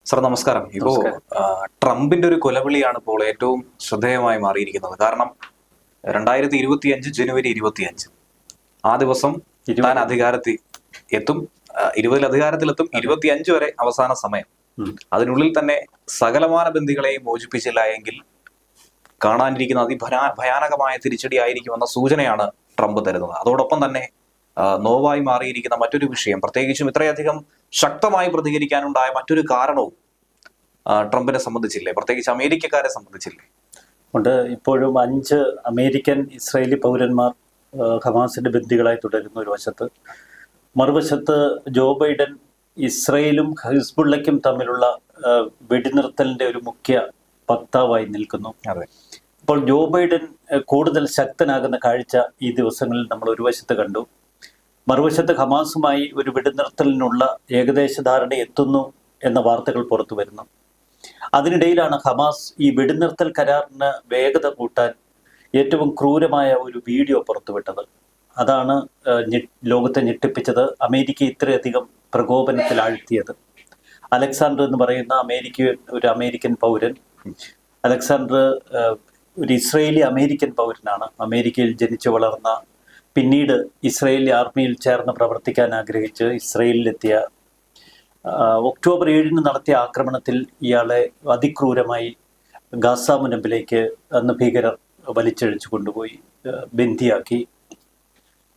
Sir നമസ്കാരം. ഇപ്പോ ട്രംപിന്റെ ഒരു കൊലവിളിയാണ് ഇപ്പോൾ ഏറ്റവും ശ്രദ്ധേയമായി മാറിയിരിക്കുന്നത്. കാരണം 2025 ജനുവരി 25 ആ ദിവസം താൻ അധികാരത്തിൽ എത്തും, 20 അധികാരത്തിലെത്തും, 25 വരെ അവസാന സമയം. അതിനുള്ളിൽ തന്നെ സകലമാന ബന്ദികളെയും മോചിപ്പിച്ചില്ല എങ്കിൽ കാണാനിരിക്കുന്ന ഭയാനകമായ തിരിച്ചടി ആയിരിക്കുമെന്ന സൂചനയാണ് ട്രംപ് തരുന്നത്. അതോടൊപ്പം തന്നെ നോവായി മാറിയിരിക്കുന്ന മറ്റൊരു വിഷയം, പ്രത്യേകിച്ചും ഇത്രയധികം ശക്തമായി പ്രതികരിക്കാനുണ്ടായ മറ്റൊരു കാരണവും ട്രംപിനെ സംബന്ധിച്ചില്ലേ, പ്രത്യേകിച്ച് അമേരിക്കക്കാരെ സംബന്ധിച്ചില്ലേ? ഉണ്ട്. ഇപ്പോഴും 5 അമേരിക്കൻ ഇസ്രായേലി പൗരന്മാർ ഹമാസിന്റെ ബന്ദികളായി തുടരുന്ന ഒരു വശത്ത്, മറുവശത്ത് ജോ ബൈഡൻ ഇസ്രയേലും ഹിസ്ബുള്ളയ്ക്കും തമ്മിലുള്ള വെടിനിർത്തലിന്റെ ഒരു മുഖ്യ വക്താവായി നിൽക്കുന്നു. ഇപ്പോൾ ജോ ബൈഡൻ കൂടുതൽ ശക്തനാകുന്ന കാഴ്ച ഈ ദിവസങ്ങളിൽ നമ്മൾ ഒരു വശത്ത് കണ്ടു. മറുവശത്ത് ഹമാസുമായി ഒരു വെടിനിർത്തലിനുള്ള ഏകദേശ ധാരണ എത്തുന്നു എന്ന വാർത്തകൾ പുറത്തു വരുന്നു. അതിനിടയിലാണ് ഹമാസ് ഈ വെടിനിർത്തൽ കരാറിന് വേഗത കൂട്ടാൻ ഏറ്റവും ക്രൂരമായ ഒരു വീഡിയോ പുറത്തുവിട്ടത്. അതാണ് ലോകത്തെ ഞെട്ടിപ്പിച്ചത്, അമേരിക്ക ഇത്രയധികം പ്രകോപനത്തിൽ ആഴ്ത്തിയത്. അലക്സാണ്ടർ എന്ന് പറയുന്ന ഒരു അമേരിക്കൻ പൗരൻ, അലക്സാണ്ടർ ഒരു ഇസ്രയേലി അമേരിക്കൻ പൗരനാണ്. അമേരിക്കയിൽ ജനിച്ചു വളർന്ന, പിന്നീട് ഇസ്രയേലി ആർമിയിൽ ചേർന്ന് പ്രവർത്തിക്കാൻ ആഗ്രഹിച്ച് ഇസ്രയേലിലെത്തിയ, ഒക്ടോബർ 7 നടത്തിയ ആക്രമണത്തിൽ ഇയാളെ അതിക്രൂരമായി ഗാസ മുനമ്പിലേക്ക് അന്ന് ഭീകരർ വലിച്ചഴിച്ചു കൊണ്ടുപോയി ബന്ദിയാക്കി.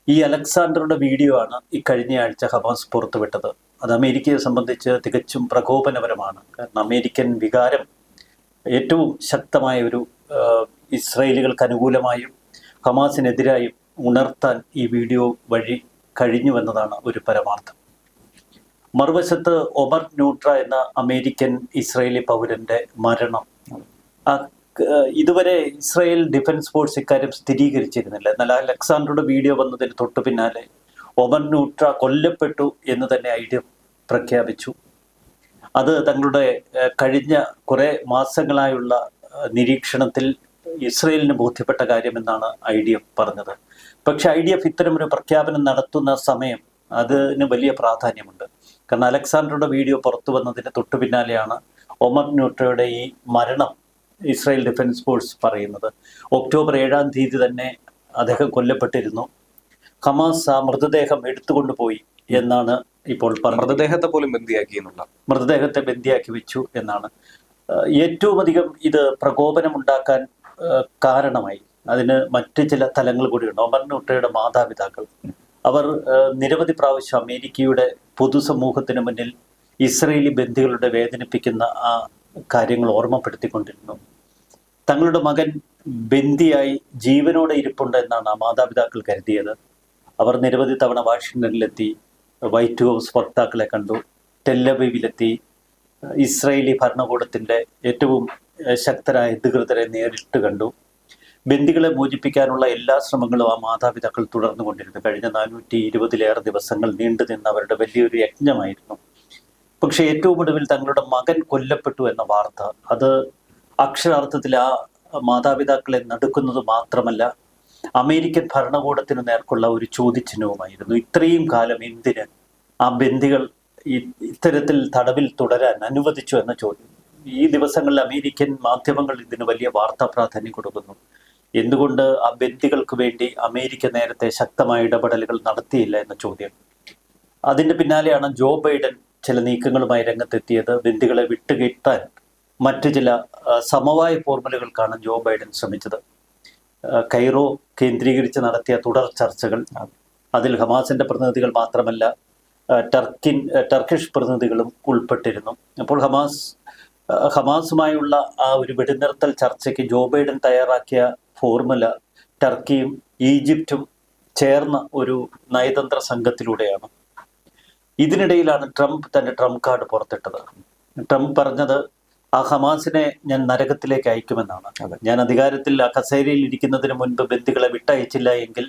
ഈ അലക്സാണ്ടറുടെ വീഡിയോ ആണ് ഇക്കഴിഞ്ഞയാഴ്ച ഹമാസ് പുറത്തുവിട്ടത്. അത് അമേരിക്കയെ സംബന്ധിച്ച് തികച്ചും പ്രകോപനപരമാണ്. കാരണം അമേരിക്കൻ വികാരം ഏറ്റവും ശക്തമായ ഒരു ഇസ്രായേലികൾക്ക് അനുകൂലമായും ഹമാസിനെതിരായും ഉണർത്താൻ ഈ വീഡിയോ വഴി കഴിഞ്ഞുവെന്നതാണ് ഒരു പരമാർത്ഥം. മറുവശത്ത് ഒമർ ന്യൂട്ര എന്ന അമേരിക്കൻ ഇസ്രായേലി പൗരന്റെ മരണം, ഇതുവരെ ഇസ്രായേൽ ഡിഫൻസ് ഫോഴ്സ് ഇക്കാര്യം സ്ഥിരീകരിച്ചിരുന്നില്ല. എന്നാൽ അലക്സാണ്ടറുടെ വീഡിയോ വന്നതിന് തൊട്ടു പിന്നാലെ ഒമർ ന്യൂട്ര കൊല്ലപ്പെട്ടു എന്ന് തന്നെ IDF പ്രഖ്യാപിച്ചു. അത് തങ്ങളുടെ കഴിഞ്ഞ കുറെ മാസങ്ങളായുള്ള നിരീക്ഷണത്തിൽ ഇസ്രയേലിന് ബോധ്യപ്പെട്ട കാര്യമെന്നാണ് IDF പറഞ്ഞത്. പക്ഷെ IDF ഇത്തരമൊരു പ്രഖ്യാപനം നടത്തുന്ന സമയം അതിന് വലിയ പ്രാധാന്യമുണ്ട്. കാരണം അലക്സാണ്ടറുടെ വീഡിയോ പുറത്തു വന്നതിന് തൊട്ടു പിന്നാലെയാണ് ഒമർ ന്യൂട്രയുടെ ഈ മരണം ഇസ്രായേൽ ഡിഫൻസ് ഫോഴ്സ് പറയുന്നത്. ഒക്ടോബർ 7 തന്നെ അദ്ദേഹം കൊല്ലപ്പെട്ടിരുന്നു. ഹമാസ് ആ മൃതദേഹം എടുത്തുകൊണ്ടുപോയി എന്നാണ് ഇപ്പോൾ മൃതദേഹത്തെ പോലും മൃതദേഹത്തെ ബന്ദിയാക്കി വെച്ചു എന്നാണ്. ഏറ്റവും അധികം ഇത് പ്രകോപനമുണ്ടാക്കാൻ കാരണമായി അതിന് മറ്റു ചില തലങ്ങൾ കൂടിയുണ്ട്. ഒമർ ന്യൂട്രയുടെ മാതാപിതാക്കൾ, അവർ നിരവധി പ്രാവശ്യം അമേരിക്കയുടെ പൊതുസമൂഹത്തിന് മുന്നിൽ ഇസ്രയേലി ബന്ദികളുടെ വേദനിപ്പിക്കുന്ന ആ കാര്യങ്ങൾ ഓർമ്മപ്പെടുത്തിക്കൊണ്ടിരുന്നു. തങ്ങളുടെ മകൻ ബന്ദിയായി ജീവനോടെ ഇരിപ്പുണ്ട് എന്നാണ് ആ മാതാപിതാക്കൾ കരുതിയത്. അവർ നിരവധി തവണ വാഷിങ്ടണിലെത്തി, വൈറ്റ് ഹൗസ് വക്താക്കളെ കണ്ടു, ടെല്ലവീവിലെത്തി, ഇസ്രായേലി ഭരണകൂടത്തിൻ്റെ ഏറ്റവും ശക്തരായ അധികൃതരെ നേരിട്ട് കണ്ടു. ബന്ദികളെ മോചിപ്പിക്കാനുള്ള എല്ലാ ശ്രമങ്ങളും ആ മാതാപിതാക്കൾ തുടർന്നുകൊണ്ടിരുന്നു. കഴിഞ്ഞ 420 ദിവസങ്ങൾ നീണ്ടു നിന്ന അവരുടെ വലിയൊരു യജ്ഞമായിരുന്നു. പക്ഷെ ഏറ്റവും ഒടുവിൽ തങ്ങളുടെ മകൻ കൊല്ലപ്പെട്ടു എന്ന വാർത്ത, അത് അക്ഷരാർത്ഥത്തിൽ ആ മാതാപിതാക്കളെ നടുക്കുന്നത് മാത്രമല്ല, അമേരിക്കൻ ഭരണകൂടത്തിന് നേർക്കുള്ള ഒരു ചോദ്യചിഹ്നവുമായിരുന്നു. ഇത്രയും കാലം എന്തിന് ആ ബന്ദികൾ ഇത്തരത്തിൽ തടവിൽ തുടരാൻ അനുവദിച്ചു എന്ന ചോദ്യം. ഈ ദിവസങ്ങളിൽ അമേരിക്കൻ മാധ്യമങ്ങൾ ഇതിന് വലിയ വാർത്താ പ്രാധാന്യം കൊടുക്കുന്നു. എന്തുകൊണ്ട് ആ ബന്ദികൾക്ക് വേണ്ടി അമേരിക്ക നേരത്തെ ശക്തമായ ഇടപെടലുകൾ നടത്തിയില്ല എന്ന ചോദ്യം. അതിൻ്റെ പിന്നാലെയാണ് ജോ ബൈഡൻ ചില നീക്കങ്ങളുമായി രംഗത്തെത്തിയത്. ബന്ദികളെ വിട്ടുകിട്ടാൻ മറ്റു ചില സമവായ ഫോർമുലകൾക്കാണ് ജോ ബൈഡൻ ശ്രമിച്ചത്. കൈറോ കേന്ദ്രീകരിച്ച് നടത്തിയ തുടർ ചർച്ചകൾ, അതിൽ ഹമാസിന്റെ പ്രതിനിധികൾ മാത്രമല്ല ടർക്കിഷ് പ്രതിനിധികളും ഉൾപ്പെട്ടിരുന്നു. അപ്പോൾ ഹമാസുമായുള്ള ആ ഒരു വെടിനിർത്തൽ ചർച്ചയ്ക്ക് ജോ ബൈഡൻ തയ്യാറാക്കിയ ഫോർമുല ടർക്കിയും ഈജിപ്തും ചേർന്ന ഒരു നയതന്ത്ര സംഘത്തിലൂടെയാണ്. ഇതിനിടയിലാണ് ട്രംപ് തന്റെ ട്രംപ് കാർഡ് പുറത്തിട്ടത്. ട്രംപ് പറഞ്ഞത് ആ ഹമാസിനെ ഞാൻ നരകത്തിലേക്ക് അയക്കുമെന്നാണ്. ഞാൻ അധികാരത്തിൽ ആ കസേരയിൽ ഇരിക്കുന്നതിന് മുൻപ് ബന്ദികളെ വിട്ടയച്ചില്ല എങ്കിൽ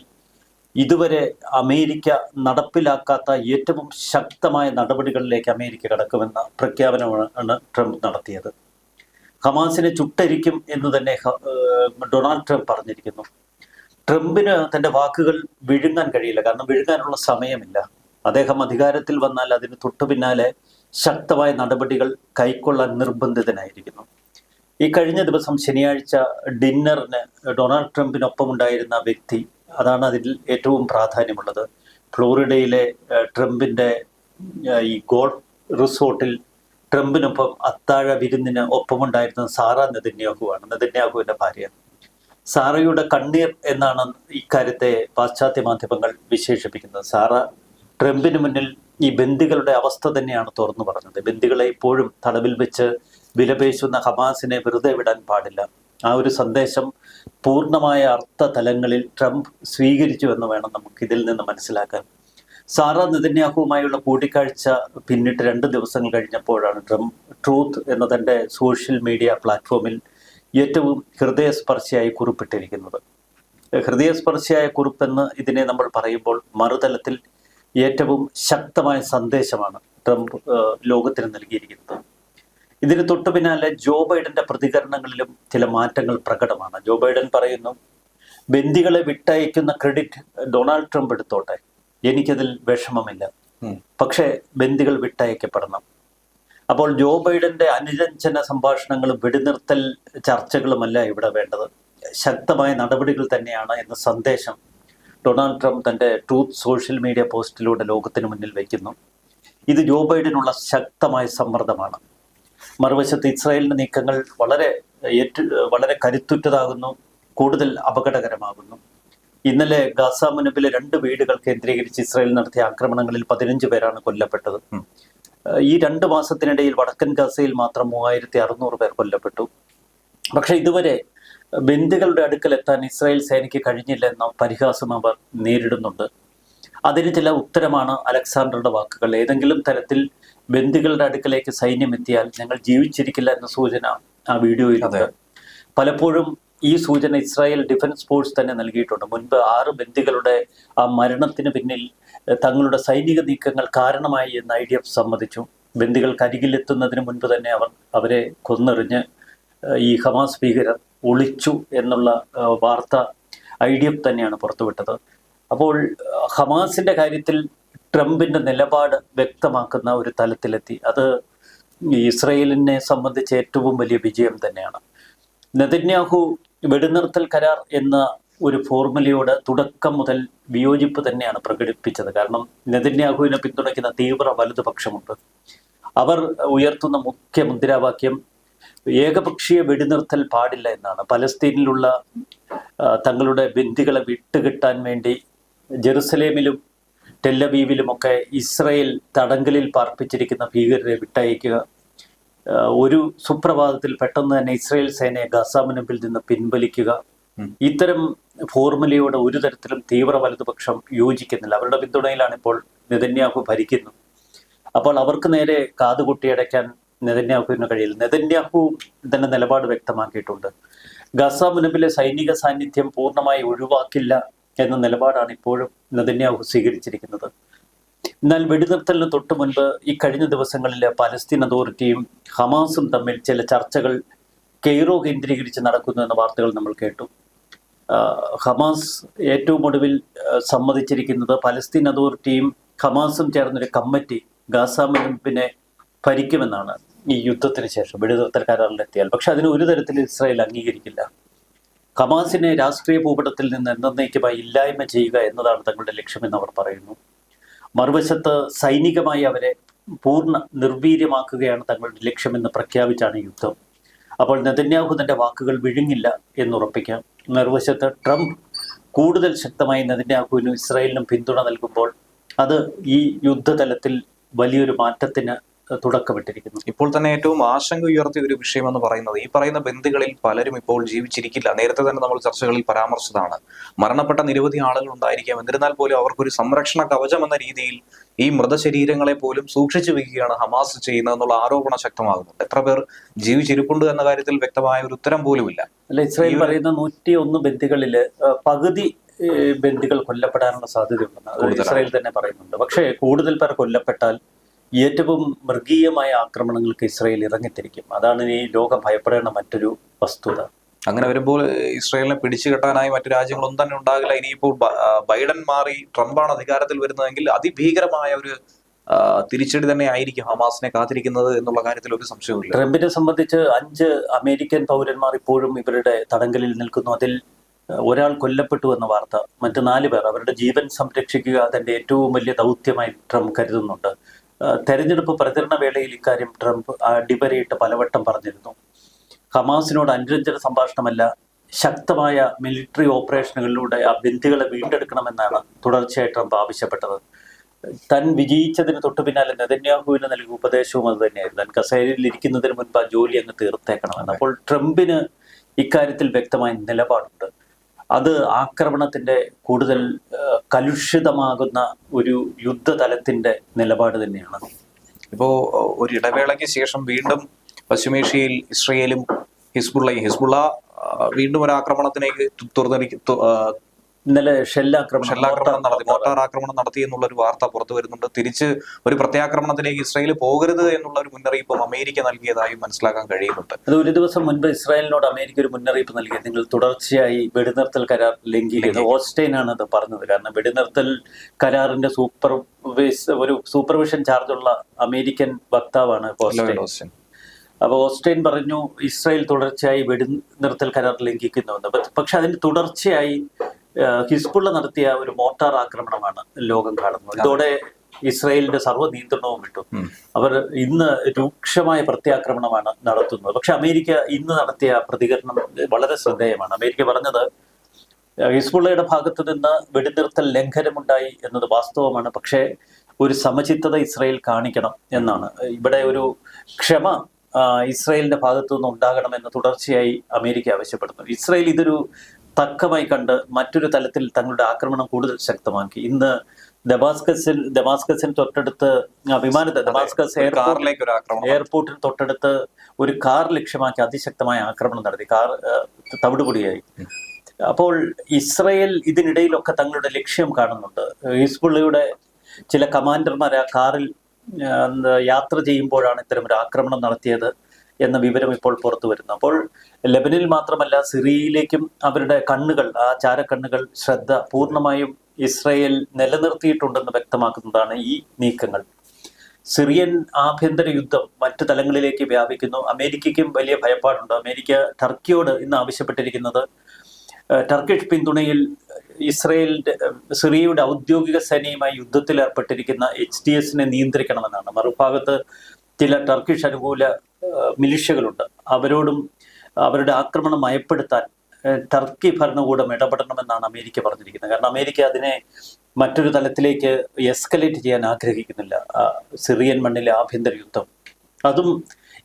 ഇതുവരെ അമേരിക്ക നടപ്പിലാക്കാത്ത ഏറ്റവും ശക്തമായ നടപടികളിലേക്ക് അമേരിക്ക കടക്കുമെന്ന പ്രഖ്യാപനമാണ് ട്രംപ് നടത്തിയത്. ഹമാസിനെ ചുട്ടരിക്കും എന്ന് തന്നെ ഡൊണാൾഡ് ട്രംപ് പറഞ്ഞിരിക്കുന്നു. ട്രംപിന് തൻ്റെ വാക്കുകൾ വിഴുങ്ങാൻ കഴിയില്ല, കാരണം വിഴുങ്ങാനുള്ള സമയമില്ല. അദ്ദേഹം അധികാരത്തിൽ വന്നാൽ അതിന് തൊട്ടു പിന്നാലെ ശക്തമായ നടപടികൾ കൈക്കൊള്ളാൻ നിർബന്ധിതനായിരിക്കുന്നു. ഈ കഴിഞ്ഞ ദിവസം ശനിയാഴ്ച ഡിന്നറിന് ഡൊണാൾഡ് ട്രംപിനൊപ്പം ഉണ്ടായിരുന്ന വ്യക്തി, അതാണ് അതിൽ ഏറ്റവും പ്രാധാന്യമുള്ളത്. ഫ്ലോറിഡയിലെ ട്രംപിൻ്റെ ഈ ഗോൾഫ് റിസോർട്ടിൽ ട്രംപിനൊപ്പം അത്താഴ വിരുന്നിന് ഒപ്പമുണ്ടായിരുന്നത് സാറ നെതന്യാഹുവാണ്, നെതന്യാഹുവിൻ്റെ ഭാര്യ. സാറയുടെ കണ്ണീർ എന്നാണ് ഇക്കാര്യത്തെ പാശ്ചാത്യ മാധ്യമങ്ങൾ വിശേഷിപ്പിക്കുന്നത്. സാറ ട്രംപിന് മുന്നിൽ ഈ ബന്ദികളുടെ അവസ്ഥ തന്നെയാണ് തുറന്നു പറഞ്ഞത്. ബന്ദികളെ ഇപ്പോഴും തടവിൽ വെച്ച് വിലപേശുന്ന ഹമാസിനെ വെറുതെ വിടാൻ പാടില്ല. ആ ഒരു സന്ദേശം പൂർണ്ണമായ അർത്ഥതലങ്ങളിൽ ട്രംപ് സ്വീകരിച്ചു എന്ന് വേണം നമുക്ക് ഇതിൽ നിന്ന് മനസ്സിലാക്കാൻ. സാറ നെതന്യാഹുവുമായുള്ള കൂടിക്കാഴ്ച പിന്നിട്ട് 2 ദിവസങ്ങൾ കഴിഞ്ഞപ്പോഴാണ് ട്രംപ് ട്രൂത്ത് എന്ന തൻ്റെ സോഷ്യൽ മീഡിയ പ്ലാറ്റ്ഫോമിൽ ഏറ്റവും ഹൃദയസ്പർശിയായി കുറിപ്പിട്ടിരിക്കുന്നത്. ഹൃദയസ്പർശിയായ കുറിപ്പെന്ന് ഇതിനെ നമ്മൾ പറയുമ്പോൾ മറുതലത്തിൽ ഏറ്റവും ശക്തമായ സന്ദേശമാണ് ട്രംപ് ലോകത്തിന് നൽകിയിരിക്കുന്നത്. ഇതിന് തൊട്ടു പിന്നാലെ ജോ ബൈഡന്റെ പ്രതികരണങ്ങളിലും ചില മാറ്റങ്ങൾ പ്രകടമാണ്. ജോ ബൈഡൻ പറയുന്നു, ബന്ദികളെ വിട്ടയക്കുന്ന ക്രെഡിറ്റ് ഡൊണാൾഡ് ട്രംപ് എടുത്തോട്ടെ, എനിക്കതിൽ വിഷമമില്ല, പക്ഷേ ബന്ദികൾ വിട്ടയക്കപ്പെടണം. അപ്പോൾ ജോ ബൈഡന്റെ അനുരഞ്ജന സംഭാഷണങ്ങളും വെടിനിർത്തൽ ചർച്ചകളുമല്ല ഇവിടെ വേണ്ടത്, ശക്തമായ നടപടികൾ തന്നെയാണ് എന്ന സന്ദേശം ഡൊണാൾഡ് ട്രംപ് തൻ്റെ ട്രൂത്ത് സോഷ്യൽ മീഡിയ പോസ്റ്റിലൂടെ ലോകത്തിന് മുന്നിൽ വയ്ക്കുന്നു. ഇത് ജോ ബൈഡനുള്ള ശക്തമായ സമ്മർദ്ദമാണ്. മറുവശത്ത് ഇസ്രായേലിന്റെ നീക്കങ്ങൾ വളരെ കരുത്തുറ്റതാകുന്നു, കൂടുതൽ അപകടകരമാകുന്നു. ഇന്നലെ ഗാസ മുനമ്പിലെ 2 വീടുകൾ കേന്ദ്രീകരിച്ച് ഇസ്രായേൽ നടത്തിയ ആക്രമണങ്ങളിൽ 15 പേരാണ് കൊല്ലപ്പെട്ടത്. ഈ 2 മാസത്തിനിടയിൽ വടക്കൻ ഗാസയിൽ മാത്രം 3600 പേർ കൊല്ലപ്പെട്ടു. പക്ഷെ ഇതുവരെ ബന്ദികളുടെ അടുക്കൽ എത്താൻ ഇസ്രായേൽ സേനയ്ക്ക് കഴിഞ്ഞില്ല എന്ന പരിഹാസം അവർ നേരിടുന്നുണ്ട്. അതിന് ചില ഉത്തരമാണ് അലക്സാണ്ടറുടെ വാക്കുകൾ. ഏതെങ്കിലും തരത്തിൽ ബന്ദികളുടെ അടുക്കലേക്ക് സൈന്യം എത്തിയാൽ ഞങ്ങൾ ജീവിച്ചിരിക്കില്ല എന്ന സൂചന ആ വീഡിയോയിലുണ്ട്. പലപ്പോഴും ഈ സൂചന ഇസ്രായേൽ ഡിഫൻസ് ഫോഴ്സ് തന്നെ നൽകിയിട്ടുണ്ട്. മുൻപ് 6 ബന്ദികളുടെ ആ മരണത്തിന് പിന്നിൽ തങ്ങളുടെ സൈനിക നീക്കങ്ങൾ കാരണമായി എന്ന് IDF സമ്മതിച്ചു. ബന്ദികൾക്ക് അരികിലെത്തുന്നതിന് മുൻപ് തന്നെ അവരെ കൊന്നെറിഞ്ഞ് ഈ ഹമാസ് ഭീകരർ ഒളിച്ചു എന്നുള്ള വാർത്ത IDF തന്നെയാണ് പുറത്തുവിട്ടത്. അപ്പോൾ ഹമാസിന്റെ കാര്യത്തിൽ ട്രംപിന്റെ നിലപാട് വ്യക്തമാക്കുന്ന ഒരു തലത്തിലെത്തി. അത് ഇസ്രയേലിനെ സംബന്ധിച്ച് ഏറ്റവും വലിയ വിജയം തന്നെയാണ്. നെതന്യാഹു വെടിനിർത്തൽ കരാർ എന്ന ഒരു ഫോർമുലയോട് തുടക്കം മുതൽ വിയോജിപ്പ് തന്നെയാണ് പ്രകടിപ്പിച്ചത്. കാരണം നെതന്യാഹുവിനെ പിന്തുണയ്ക്കുന്ന തീവ്ര വലതുപക്ഷമുണ്ട്. അവർ ഉയർത്തുന്ന മുഖ്യ മുദ്രാവാക്യം ഏകപക്ഷീയ വെടിനിർത്തൽ പാടില്ല എന്നാണ്. പലസ്തീനിലുള്ള തങ്ങളുടെ ബന്ദികളെ വിട്ടുകിട്ടാൻ വേണ്ടി ജെറുസലേമിലും ടെല്ലവീവിലുമൊക്കെ ഇസ്രയേൽ തടങ്കലിൽ പാർപ്പിച്ചിരിക്കുന്ന ഭീകരരെ വിട്ടയക്കുക, ഒരു സുപ്രഭാതത്തിൽ പെട്ടെന്ന് തന്നെ ഇസ്രയേൽ സേനയെ ഗാസ മുനമ്പിൽ നിന്ന് പിൻവലിക്കുക, ഇത്തരം ഫോർമുലയോട് ഒരു തരത്തിലും തീവ്ര വലതുപക്ഷം യോജിക്കുന്നില്ല. അവരുടെ പിന്തുണയിലാണ് ഇപ്പോൾ നെതന്യാഹു ഭരിക്കുന്നു. അപ്പോൾ അവർക്ക് നേരെ കാതുകുട്ടിയടയ്ക്കാൻ നെതന്യാഹുവിന് കഴിയില്ല. നെതന്യാഹു തന്നെ നിലപാട് വ്യക്തമാക്കിയിട്ടുണ്ട്. ഗാസ മുനമ്പിലെ സൈനിക സാന്നിധ്യം പൂർണ്ണമായി ഒഴിവാക്കില്ല എന്ന നിലപാടാണ് ഇപ്പോഴും നെതന്യാഹു സ്വീകരിച്ചിരിക്കുന്നത്. എന്നാൽ വെടിനിർത്തലിന് തൊട്ടു മുൻപ് ഈ കഴിഞ്ഞ ദിവസങ്ങളിൽ പലസ്തീൻ അതോറിറ്റിയും ഹമാസും തമ്മിൽ ചില ചർച്ചകൾ കെയ്റോ കേന്ദ്രീകരിച്ച് നടക്കുന്നു എന്ന വാർത്തകൾ നമ്മൾ കേട്ടു. ഹമാസ് ഏറ്റവും ഒടുവിൽ സമ്മതിച്ചിരിക്കുന്നത് പലസ്തീൻ അതോറിറ്റിയും ഹമാസും ചേർന്നൊരു കമ്മിറ്റി ഗാസ മുനമ്പിനെ ഭരിക്കുമെന്നാണ് ഈ യുദ്ധത്തിന് ശേഷം വെടിനിർത്തൽ കരാറിലെത്തിയാൽ. പക്ഷെ അതിന് ഒരു തരത്തിൽ ഇസ്രായേൽ അംഗീകരിക്കില്ല. ഹമാസിനെ രാഷ്ട്രീയ ഭൂപടത്തിൽ നിന്ന് എന്നേക്കുമായി ഇല്ലായ്മ ചെയ്യുക എന്നതാണ് തങ്ങളുടെ ലക്ഷ്യമെന്ന് അവർ പറയുന്നു. മറുവശത്ത് സൈനികമായി അവരെ പൂർണ്ണ നിർവീര്യമാക്കുകയാണ് തങ്ങളുടെ ലക്ഷ്യമെന്ന് പ്രഖ്യാപിച്ചാണ് യുദ്ധം. അപ്പോൾ നെതന്യാഹു തന്റെ വാക്കുകൾ വിഴുങ്ങില്ല എന്നുറപ്പിക്കാം. മറുവശത്ത് ട്രംപ് കൂടുതൽ ശക്തമായി നെതന്യാഹുവിനും ഇസ്രായേലിനും പിന്തുണ നൽകുമ്പോൾ അത് ഈ യുദ്ധതലത്തിൽ വലിയൊരു മാറ്റത്തിന് തുടക്കമിട്ടിരിക്കുന്നു. ഇപ്പോൾ തന്നെ ഏറ്റവും ആശങ്ക ഉയർത്തിയ ഒരു വിഷയം എന്ന് പറയുന്നത് ഈ പറയുന്ന ബന്ദികളിൽ പലരും ഇപ്പോൾ ജീവിച്ചിരിക്കില്ല. നേരത്തെ തന്നെ നമ്മൾ ചർച്ചകളിൽ പരാമർശിച്ചതാണ്. മരണപ്പെട്ട നിരവധി ആളുകൾ ഉണ്ടായിരിക്കാം. എന്നിരുന്നാൽ പോലും അവർക്കൊരു സംരക്ഷണ കവചം എന്ന രീതിയിൽ ഈ മൃതശരീരങ്ങളെ പോലും സൂക്ഷിച്ചു വെക്കുകയാണ് ഹമാസ് ചെയ്യുന്നതെന്നുള്ള ആരോപണം ശക്തമാകുന്നുണ്ട്. എത്ര പേർ ജീവിച്ചിരിപ്പുണ്ട് എന്ന കാര്യത്തിൽ വ്യക്തമായ ഒരു ഉത്തരം പോലുമില്ല. അല്ല, ഇസ്രായേൽ പറയുന്ന 101 ബന്ദികളില് പകുതി ബന്ദികൾ കൊല്ലപ്പെടാനുള്ള സാധ്യതയുണ്ടെന്ന് ഇസ്രായേൽ തന്നെ പറയുന്നുണ്ട്. പക്ഷേ കൂടുതൽ പേർ കൊല്ലപ്പെട്ടാൽ ഏറ്റവും മൃഗീയമായ ആക്രമണങ്ങൾക്ക് ഇസ്രായേൽ ഇറങ്ങിത്തിരിക്കും. അതാണ് ഈ ലോകം ഭയപ്പെടേണ്ട മറ്റൊരു വസ്തുത. അങ്ങനെ വരുമ്പോൾ ഇസ്രായേലിനെ പിടിച്ചു കെട്ടാനായി മറ്റു രാജ്യങ്ങളൊന്നും തന്നെ ഉണ്ടാകില്ല. ഇനിയിപ്പോൾ ബൈഡൻ മാറി ട്രംപാണ് അധികാരത്തിൽ വരുന്നതെങ്കിൽ അതിഭീകരമായ ഒരു തിരിച്ചടി തന്നെ ആയിരിക്കും ഹമാസിനെ കാത്തിരിക്കുന്നത് എന്നുള്ള കാര്യത്തിൽ ഒരു സംശയവുമില്ല. ട്രംപിനെ സംബന്ധിച്ച് 5 അമേരിക്കൻ പൗരന്മാർ ഇപ്പോഴും ഇവരുടെ തടങ്കലിൽ നിൽക്കുന്നു. അതിൽ ഒരാൾ കൊല്ലപ്പെട്ടു എന്ന വാർത്ത. മറ്റ് 4 പേർ അവരുടെ ജീവൻ സംരക്ഷിക്കുക തന്റെ ഏറ്റവും വലിയ ദൗത്യമായി ട്രംപ് കരുതുന്നുണ്ട്. തെരഞ്ഞെടുപ്പ് പ്രചരണ വേളയിൽ ഇക്കാര്യം ട്രംപ് അടിവരയിട്ട് പലവട്ടം പറഞ്ഞിരുന്നു. ഹമാസിനോട് അനുരഞ്ജന സംഭാഷണമല്ല, ശക്തമായ മിലിറ്ററി ഓപ്പറേഷനുകളിലൂടെ ആ ബന്ദികളെ വീണ്ടെടുക്കണമെന്നാണ് തുടർച്ചയായി ട്രംപ് ആവശ്യപ്പെട്ടത്. താൻ വിജയിച്ചതിന് തൊട്ടു പിന്നാലെ നെതന്യാഹുവിന് നൽകിയ ഉപദേശവും അത് തന്നെയായിരുന്നു. താൻ കസേരയിൽ ഇരിക്കുന്നതിന് മുൻപ് ആ ജോലി അങ്ങ് തീർത്തേക്കണമെന്ന്. അപ്പോൾ ട്രംപിന് ഇക്കാര്യത്തിൽ വ്യക്തമായ നിലപാടുണ്ട്. അത് ആക്രമണത്തിന്റെ കൂടുതൽ കലുഷിതമാകുന്ന ഒരു യുദ്ധതലത്തിന്റെ നിലപാട് തന്നെയാണ്. ഇപ്പോ ഒരു ഇടവേളയ്ക്ക് ശേഷം വീണ്ടും പശ്ചിമേഷ്യയിൽ ഇസ്രയേലും ഹിസ്ബുള്ള വീണ്ടും ഒരു ആക്രമണത്തിലേക്ക് ഇന്നലെ ഷെല്ലാക്രമണം നടത്തി, മോട്ടാർ ആക്രമണം നടത്തി എന്നുള്ള ഒരു വാർത്ത പുറത്തു വരുന്നുണ്ട്. തിരിച്ച് ഒരു പ്രത്യാക്രമണത്തിലേക്ക് ഇസ്രായേൽ പോകരുത് എന്നുള്ള ഒരു മുന്നറിയിപ്പും അമേരിക്ക നൽകിയതായി മനസ്സിലാക്കാൻ കഴിയുന്നുണ്ട്. അത് ഒരു ദിവസം മുൻപ് ഇസ്രായേലിനോട് അമേരിക്ക ഒരു മുന്നറിയിപ്പ് നൽകി, നിങ്ങൾ തുടർച്ചയായി വെടിനിർത്തൽ കരാർ ലംഘിക്കുന്നത്. ഓസ്റ്റൈൻ ആണ് അത് പറഞ്ഞത്. കാരണം വെടിനിർത്തൽ കരാറിന്റെ സൂപ്പർവിഷൻ ചാർജുള്ള അമേരിക്കൻ വക്താവാണ് ഓസ്റ്റൈൻ. അപ്പൊ ഓസ്റ്റൈൻ പറഞ്ഞു ഇസ്രായേൽ തുടർച്ചയായി വെടിനിർത്തൽ കരാർ ലംഘിക്കുന്നുവെന്ന്. പക്ഷെ അതിന് തുടർച്ചയായി ഹിസ്ബുള്ള നടത്തിയ ഒരു മോട്ടാർ ആക്രമണമാണ് ലോകം കാണുന്നത്. ഇതോടെ ഇസ്രായേലിന്റെ സർവ്വ നിയന്ത്രണവും വിട്ടു. അവർ ഇന്ന് രൂക്ഷമായ പ്രത്യാക്രമണമാണ് നടത്തുന്നത്. പക്ഷെ അമേരിക്ക ഇന്ന് നടത്തിയ പ്രതികരണം വളരെ ശ്രദ്ധേയമാണ്. അമേരിക്ക പറഞ്ഞത് ഹിസ്ബുള്ളയുടെ ഭാഗത്തു നിന്ന് വെടിനിർത്തൽ ലംഘനമുണ്ടായി എന്നത് വാസ്തവമാണ്, പക്ഷേ ഒരു സമചിത്തത ഇസ്രായേൽ കാണിക്കണം എന്നാണ്. ഇവിടെ ഒരു ക്ഷമ ഇസ്രായേലിന്റെ ഭാഗത്തു നിന്ന് ഉണ്ടാകണമെന്ന് തുടർച്ചയായി അമേരിക്ക ആവശ്യപ്പെടുന്നു. ഇസ്രായേൽ ഇതൊരു തക്കമായി കണ്ട് മറ്റൊരു തലത്തിൽ തങ്ങളുടെ ആക്രമണം കൂടുതൽ ശക്തമാക്കി. ഇന്ന് ഡമാസ്കസിന് തൊട്ടടുത്ത് ഡമാസ്കസ് എയർപോർട്ടിന് തൊട്ടടുത്ത് ഒരു കാർ ലക്ഷ്യമാക്കി അതിശക്തമായ ആക്രമണം നടത്തി. കാർ തവിടുപൊടിയായി. അപ്പോൾ ഇസ്രായേൽ ഇതിനിടയിലൊക്കെ തങ്ങളുടെ ലക്ഷ്യം കാണുന്നുണ്ട്. ഹിസ്ബുള്ളയുടെ ചില കമാൻഡർമാർ ആ കാറിൽ യാത്ര ചെയ്യുമ്പോഴാണ് ഇത്തരം ഒരു ആക്രമണം നടത്തിയത് എന്ന വിവരം ഇപ്പോൾ പുറത്തു വരുന്നു. അപ്പോൾ ലെബനിൽ മാത്രമല്ല സിറിയയിലേക്കും അവരുടെ കണ്ണുകൾ, ആ ചാരക്കണ്ണുകൾ ശ്രദ്ധ പൂർണ്ണമായും ഇസ്രായേൽ നിലനിർത്തിയിട്ടുണ്ടെന്ന് വ്യക്തമാക്കുന്നതാണ് ഈ നീക്കങ്ങൾ. സിറിയൻ ആഭ്യന്തര യുദ്ധം മറ്റു തലങ്ങളിലേക്ക് വ്യാപിക്കുന്നു. അമേരിക്കയ്ക്കും വലിയ ഭയപ്പാടുണ്ട്. അമേരിക്ക ടർക്കിയോട് ഇന്ന് ആവശ്യപ്പെട്ടിരിക്കുന്നത് ടർക്കിഷ് പിന്തുണയിൽ സിറിയയുടെ ഔദ്യോഗിക സേനയുമായി യുദ്ധത്തിൽ ഏർപ്പെട്ടിരിക്കുന്ന HTSനെ നിയന്ത്രിക്കണമെന്നാണ്. മറുഭാഗത്ത് ചില ടർക്കിഷ് അനുകൂല മിലിഷ്യകളുണ്ട്. അവരോടും അവരുടെ ആക്രമണം മയപ്പെടുത്താൻ ടർക്കി ഭരണകൂടം ഇടപെടണമെന്നാണ് അമേരിക്ക പറഞ്ഞിരിക്കുന്നത്. കാരണം അമേരിക്ക അതിനെ മറ്റൊരു തലത്തിലേക്ക് എസ്കലേറ്റ് ചെയ്യാൻ ആഗ്രഹിക്കുന്നില്ല. സിറിയൻ മണ്ണിലെ ആഭ്യന്തര യുദ്ധം അതും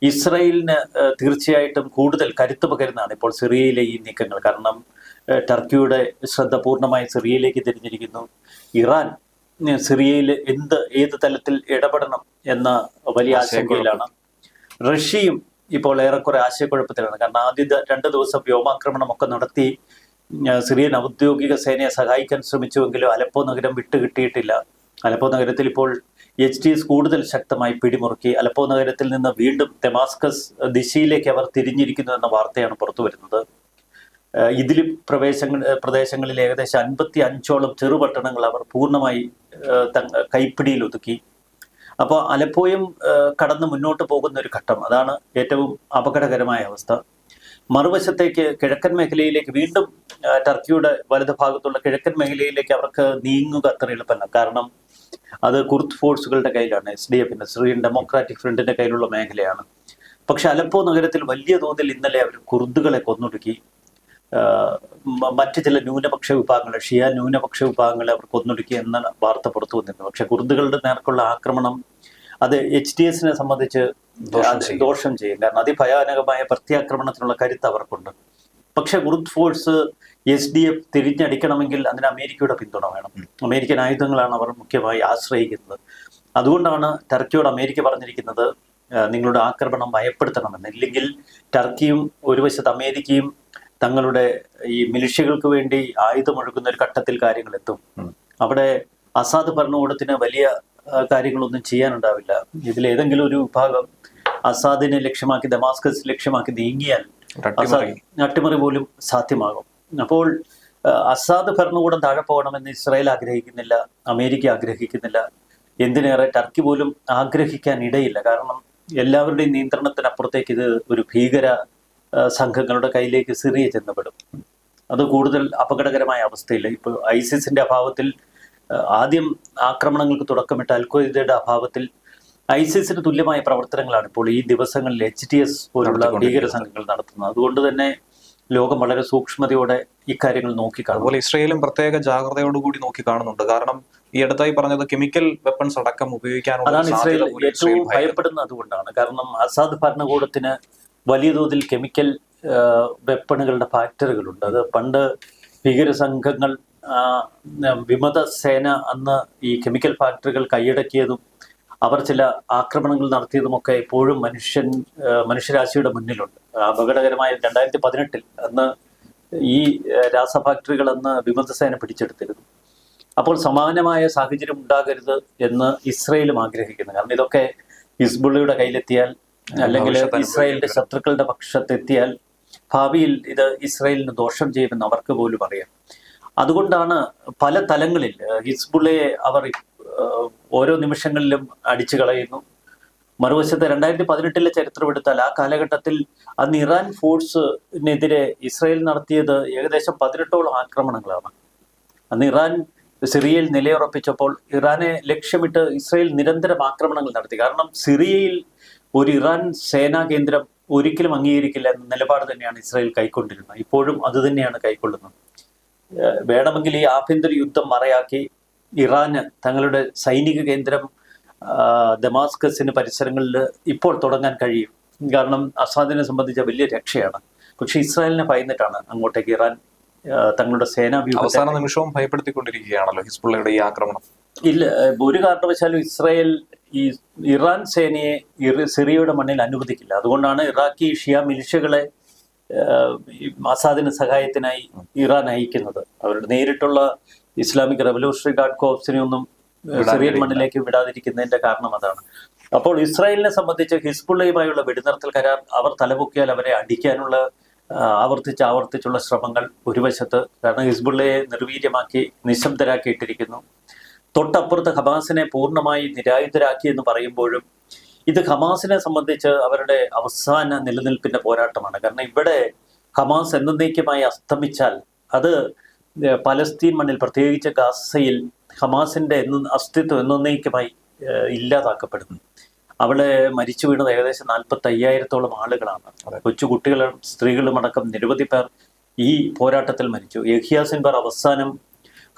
ഇസ്രായേലിന് തീർച്ചയായിട്ടും കൂടുതൽ കരുത്ത് പകരുന്നതാണ് ഇപ്പോൾ സിറിയയിലെ ഈ നീക്കങ്ങൾ. കാരണം ടർക്കിയുടെ ശ്രദ്ധ പൂർണ്ണമായി സിറിയയിലേക്ക് തിരിഞ്ഞിരിക്കുന്നു. ഇറാൻ സിറിയയിൽ ഏത് തലത്തിൽ ഇടപെടണം എന്ന വലിയ ആശങ്കയിലാണ്. റഷ്യയും ഇപ്പോൾ ഏറെക്കുറെ ആശയക്കുഴപ്പത്തിലാണ്. കാരണം ആദ്യത്തെ 2 ദിവസം വ്യോമാക്രമണമൊക്കെ നടത്തി സിറിയൻ ഔദ്യോഗിക സേനയെ സഹായിക്കാൻ ശ്രമിച്ചുവെങ്കിലും അലപ്പോ നഗരം വിട്ടുകിട്ടിയിട്ടില്ല. അലപ്പോ നഗരത്തിൽ ഇപ്പോൾ HTS കൂടുതൽ ശക്തമായി പിടിമുറുക്കി. അലപ്പോ നഗരത്തിൽ നിന്ന് വീണ്ടും ഡമാസ്കസ് ദിശയിലേക്ക് അവർ തിരിഞ്ഞിരിക്കുന്നു എന്ന വാർത്തയാണ് പുറത്തു വരുന്നത്. ഇദ്ലിബ് പ്രദേശങ്ങളിൽ ഏകദേശം 55ഓളം ചെറുപട്ടണങ്ങൾ അവർ പൂർണ്ണമായി കൈപ്പിടിയിൽ ഒതുക്കി. അപ്പോൾ അലപ്പോയും കടന്ന് മുന്നോട്ട് പോകുന്ന ഒരു ഘട്ടം, അതാണ് ഏറ്റവും അപകടകരമായ അവസ്ഥ. മറുവശത്തേക്ക് കിഴക്കൻ മേഖലയിലേക്ക് വീണ്ടും ടർക്കിയുടെ വലതു ഭാഗത്തുള്ള കിഴക്കൻ മേഖലയിലേക്ക് അവർക്ക് നീങ്ങുക അത്ര എളുപ്പമല്ല. കാരണം അത് കുർദ് ഫോഴ്സുകളുടെ കയ്യിലാണ്. SDF സിറിയൻ ഡെമോക്രാറ്റിക് ഫ്രണ്ടിന്റെ കയ്യിലുള്ള മേഖലയാണ്. പക്ഷെ അലപ്പോ നഗരത്തിൽ വലിയ തോതിൽ ഇന്നലെ അവർ കുർദുകളെ കൊന്നൊടുക്കി. മറ്റ് ചില ന്യൂനപക്ഷ വിഭാഗങ്ങളെ, ഷിയ ന്യൂനപക്ഷ വിഭാഗങ്ങളെ അവർ കൊന്നൊടുക്കി എന്ന വാർത്ത പുറത്തു വന്നിരുന്നു. പക്ഷെ കുർദുകളുടെ നേർക്കുള്ള ആക്രമണം അത് HTSനെ സംബന്ധിച്ച് ദോഷം ചെയ്യും. കാരണം അതിഭയാനകമായ പ്രത്യാക്രമണത്തിനുള്ള കരുത്ത് അവർക്കുണ്ട്. പക്ഷെ കുർദ് ഫോഴ്സ് SDF തിരിഞ്ഞടിക്കണമെങ്കിൽ അതിന് അമേരിക്കയുടെ പിന്തുണ വേണം. അമേരിക്കൻ ആയുധങ്ങളാണ് അവർ മുഖ്യമായി ആശ്രയിക്കുന്നത്. അതുകൊണ്ടാണ് ടർക്കിയോട് അമേരിക്ക പറഞ്ഞിരിക്കുന്നത് നിങ്ങളുടെ ആക്രമണം ഭയപ്പെടുത്തണമെന്ന്. ഇല്ലെങ്കിൽ ടർക്കിയും ഒരു വശത്ത് അമേരിക്കയും തങ്ങളുടെ ഈ മിലിഷ്യകൾക്ക് വേണ്ടി ആയുധമൊഴുകുന്ന ഒരു ഘട്ടത്തിൽ കാര്യങ്ങൾ എത്തും. അവിടെ അസാദ് ഭരണകൂടത്തിന് വലിയ കാര്യങ്ങളൊന്നും ചെയ്യാനുണ്ടാവില്ല. ഇതിലേതെങ്കിലും ഒരു വിഭാഗം അസാദിനെ ലക്ഷ്യമാക്കി, ദമാസ്കസ് ലക്ഷ്യമാക്കി നീങ്ങിയാൽ അട്ടിമറി പോലും സാധ്യമാകും. അപ്പോൾ അസാദ് ഭരണകൂടം താഴെ പോകണമെന്ന് ഇസ്രായേൽ ആഗ്രഹിക്കുന്നില്ല, അമേരിക്ക ആഗ്രഹിക്കുന്നില്ല. എന്തിനേറെ ടർക്കി പോലും ആഗ്രഹിക്കാൻ ഇടയില്ല. കാരണം എല്ലാവരുടെയും നിയന്ത്രണത്തിനപ്പുറത്തേക്ക് ഇത് ഒരു ഭീകര സംഘങ്ങളുടെ കയ്യിലേക്ക് സിറിയ ചെന്നപ്പെടും. അത് കൂടുതൽ അപകടകരമായ അവസ്ഥയില്ല. ഇപ്പോൾ ഐസിസിന്റെ അഭാവത്തിൽ ആദ്യം ആക്രമണങ്ങൾക്ക് തുടക്കമിട്ട അൽഖ്വയ്ദയുടെ അഭാവത്തിൽ ഐസിസിന് തുല്യമായ പ്രവർത്തനങ്ങളാണ് ഇപ്പോൾ ഈ ദിവസങ്ങളിൽ HTS പോലുള്ള ഭീകര സംഘങ്ങൾ നടത്തുന്നത്. അതുകൊണ്ട് തന്നെ ലോകം വളരെ സൂക്ഷ്മതയോടെ ഇക്കാര്യങ്ങൾ നോക്കിക്കാണും. അതുപോലെ ഇസ്രയേലും പ്രത്യേക ജാഗ്രതയോടുകൂടി നോക്കി കാണുന്നുണ്ട്. കാരണം ഈ അടുത്തായി പറഞ്ഞത് കെമിക്കൽ വെപ്പൺസ് അടക്കം ഉപയോഗിക്കാനുള്ള അതാണ് ഇസ്രയേൽ ഏറ്റവും ഭയപ്പെടുന്നത്. അതുകൊണ്ടാണ്. കാരണം അസാദ് ഭരണകൂടത്തിന് വലിയ തോതിൽ കെമിക്കൽ വെപ്പണുകളുടെ ഫാക്ടറികളുണ്ട്. അത് പണ്ട് ഭീകര സംഘങ്ങൾ വിമത സേന അന്ന് ഈ കെമിക്കൽ ഫാക്ടറികൾ കൈയടക്കിയതും അവർ ചില ആക്രമണങ്ങൾ നടത്തിയതുമൊക്കെ ഇപ്പോഴും മനുഷ്യരാശിയുടെ മുന്നിലുണ്ട്. അപകടകരമായ 2018 അന്ന് ഈ രാസ ഫാക്ടറികൾ അന്ന് വിമതസേന പിടിച്ചെടുത്തിരുന്നു. അപ്പോൾ സമാനമായ സാഹചര്യം ഉണ്ടാകരുത് എന്ന് ഇസ്രയേലും ആഗ്രഹിക്കുന്നു. കാരണം ഇതൊക്കെ ഹിസ്ബുള്ളയുടെ കയ്യിലെത്തിയാൽ അല്ലെങ്കിൽ ഇസ്രായേലിന്റെ ശത്രുക്കളുടെ പക്ഷത്തെത്തിയാൽ ഭാവിയിൽ ഇത് ഇസ്രായേലിന് ദോഷം ചെയ്യുമെന്ന് അവർക്ക് പോലും അറിയാം. അതുകൊണ്ടാണ് പല തലങ്ങളിൽ ഹിസ്ബുള്ളയെ അവർ ഓരോ നിമിഷങ്ങളിലും അടിച്ചു കളയുന്നു. മറുവശത്ത് 2018 ചരിത്രം എടുത്താൽ ആ കാലഘട്ടത്തിൽ അന്ന് ഇറാൻ ഫോഴ്സിനെതിരെ ഇസ്രായേൽ നടത്തിയത് ഏകദേശം 18ഓളം ആക്രമണങ്ങളാണ്. അന്ന് ഇറാൻ സിറിയയിൽ നിലയുറപ്പിച്ചപ്പോൾ ഇറാനെ ലക്ഷ്യമിട്ട് ഇസ്രായേൽ നിരന്തരം ആക്രമണങ്ങൾ നടത്തി. കാരണം സിറിയയിൽ ഒരു ഇറാൻ സേനാ കേന്ദ്രം ഒരിക്കലും അംഗീകരിക്കില്ല എന്ന നിലപാട് തന്നെയാണ് ഇസ്രായേൽ കൈക്കൊണ്ടിരുന്നത്. ഇപ്പോഴും അത് തന്നെയാണ് കൈക്കൊള്ളുന്നത്. വേണമെങ്കിൽ ഈ ആഭ്യന്തര യുദ്ധം മറയാക്കി ഇറാന് തങ്ങളുടെ സൈനിക കേന്ദ്രം ദമാസ്കസിന് പരിസരങ്ങളിൽ ഇപ്പോൾ തുടങ്ങാൻ കഴിയും. കാരണം അസാദിനെ സംബന്ധിച്ച വലിയ രക്ഷയാണ്. പക്ഷെ ഇസ്രായേലിനെ ഭയന്നിട്ടാണ് അങ്ങോട്ടേക്ക് ഇറാൻ തങ്ങളുടെ സേനാ അവസാന നിമിഷവും ഭയപ്പെടുത്തിക്കൊണ്ടിരിക്കുകയാണല്ലോ ഹിസ്ബുള്ളയുടെ ഈ ആക്രമണം. ഇല്ല, ഒരു കാരണവശാലും ഇസ്രായേൽ ഈ ഇറാൻ സേനയെ സിറിയയുടെ മണ്ണിൽ അനുവദിക്കില്ല. അതുകൊണ്ടാണ് ഇറാഖി ഷിയ മിലിഷ്യകളെ അസാദിന് സഹായത്തിനായി ഇറാൻ അയക്കുന്നത്. അവരുടെ നേരിട്ടുള്ള ഇസ്ലാമിക് റവല്യൂഷണറി ഗാർഡ് കോപ്സിനെ ഒന്നും സിറിയൻ മണ്ണിലേക്ക് വിടാതിരിക്കുന്നതിന്റെ കാരണം അതാണ്. അപ്പോൾ ഇസ്രായേലിനെ സംബന്ധിച്ച് ഹിസ്ബുള്ളയുമായുള്ള വെടിനിർത്തൽ കരാർ അവർ തലപൊക്കിയാൽ അവരെ അടിക്കാനുള്ള ആവർത്തിച്ചുള്ള ശ്രമങ്ങൾ ഒരു വശത്ത്. കാരണം ഹിസ്ബുള്ളയെ നിർവീര്യമാക്കി നിശബ്ദരാക്കിയിട്ടിരിക്കുന്നു. തൊട്ടപ്പുറത്ത് ഹമാസിനെ പൂർണ്ണമായി നിരായുധരാക്കി എന്ന് പറയുമ്പോഴും ഇത് ഹമാസിനെ സംബന്ധിച്ച് അവരുടെ അവസാന നിലനിൽപ്പിന്റെ പോരാട്ടമാണ്. കാരണം ഇവിടെ ഹമാസ് എന്നേക്കുമായി അസ്തമിച്ചാൽ അത് പലസ്തീൻ മണ്ണിൽ പ്രത്യേകിച്ച് ഗാസയിൽ ഹമാസിന്റെ അസ്തിത്വം എന്നേക്കുമായി ഇല്ലാതാക്കപ്പെടുന്നു. അവിടെ മരിച്ചു വീണത് ഏകദേശം 45,000-ഓളം ആളുകളാണ്. കൊച്ചു കുട്ടികളും സ്ത്രീകളും അടക്കം നിരവധി പേർ ഈ പോരാട്ടത്തിൽ മരിച്ചു. യഹ്യാ സിൻവർ അവസാനം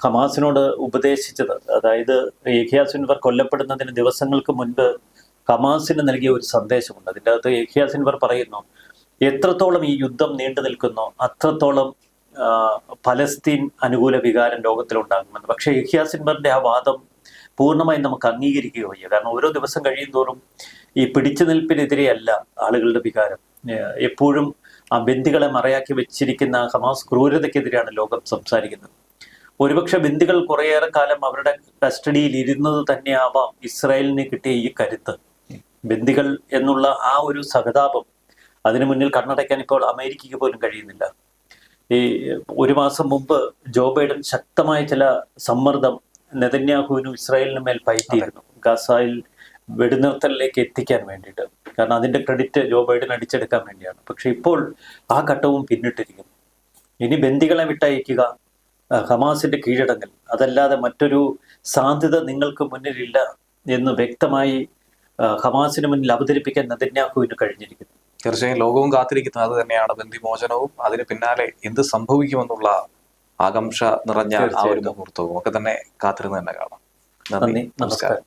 ഹമാസിനോട് ഉപദേശിച്ചത്, അതായത് യഹ്യാ സിൻവർ കൊല്ലപ്പെടുന്നതിന് ദിവസങ്ങൾക്ക് മുൻപ് ഹമാസിന് നൽകിയ ഒരു സന്ദേശമുണ്ട്. അതിൻ്റെ അകത്ത് യഹ്യാ സിൻവർ പറയുന്നു, എത്രത്തോളം ഈ യുദ്ധം നീണ്ടു നിൽക്കുന്നോ അത്രത്തോളം പലസ്തീൻ അനുകൂല വികാരം ലോകത്തിലുണ്ടാകുമെന്ന്. പക്ഷേ യഹ്യാ സിൻവറിന്റെ ആ വാദം പൂർണ്ണമായും നമുക്ക് അംഗീകരിക്കുകയോ വയ്യ. കാരണം ഓരോ ദിവസം കഴിയും തോറും ഈ പിടിച്ചു നിൽപ്പിനെതിരെയല്ല ആളുകളുടെ വികാരം. എപ്പോഴും ആ ബന്ദികളെ മറയാക്കി വെച്ചിരിക്കുന്ന ഹമാസ് ക്രൂരതയ്ക്കെതിരെയാണ് ലോകം സംസാരിക്കുന്നത്. ഒരുപക്ഷെ ബന്ദികൾ കുറേയേറെ കാലം അവരുടെ കസ്റ്റഡിയിൽ ഇരുന്നത് തന്നെയാവാം ഇസ്രായേലിന് കിട്ടിയ ഈ കരുത്ത്. ബന്ദികൾ എന്നുള്ള ആ ഒരു സഹതാപം അതിനു മുന്നിൽ കണ്ണടയ്ക്കാൻ ഇപ്പോൾ അമേരിക്കയ്ക്ക് പോലും കഴിയുന്നില്ല. ഈ ഒരു മാസം മുമ്പ് ജോ ബൈഡൻ ശക്തമായ ചില സമ്മർദ്ദം നെതന്യാഹുവിനും ഇസ്രായേലിനും മേൽ പയറ്റിയിരുന്നു ഗാസയിൽ വെടിനിർത്തലിലേക്ക് എത്തിക്കാൻ വേണ്ടിയിട്ട്. കാരണം അതിന്റെ ക്രെഡിറ്റ് ജോ ബൈഡൻ അടിച്ചെടുക്കാൻ വേണ്ടിയാണ്. പക്ഷെ ഇപ്പോൾ ആ ഘട്ടവും പിന്നിട്ടിരിക്കുന്നു. ഇനി ബന്ദികളെ വിട്ടയക്കുക, ഹമാസിന്റെ കീഴടങ്ങൽ, അതല്ലാതെ മറ്റൊരു സാധ്യത നിങ്ങൾക്ക് മുന്നിലില്ല എന്ന് വ്യക്തമായി ഹമാസിന് മുന്നിൽ അവതരിപ്പിക്കാൻ നെതന്യാഹുവിന് കഴിഞ്ഞിരിക്കുന്നു. തീർച്ചയായും ലോകവും കാത്തിരിക്കുന്നത് അത് തന്നെയാണ്, ബന്ദിമോചനവും അതിന് പിന്നാലെ എന്ത് സംഭവിക്കുമെന്നുള്ള ആകാംക്ഷ നിറഞ്ഞ ആ ഒരു മുഹൂർത്തവും ഒക്കെ തന്നെ കാത്തിരുന്ന് തന്നെ കാണാം. നന്ദി, നമസ്കാരം.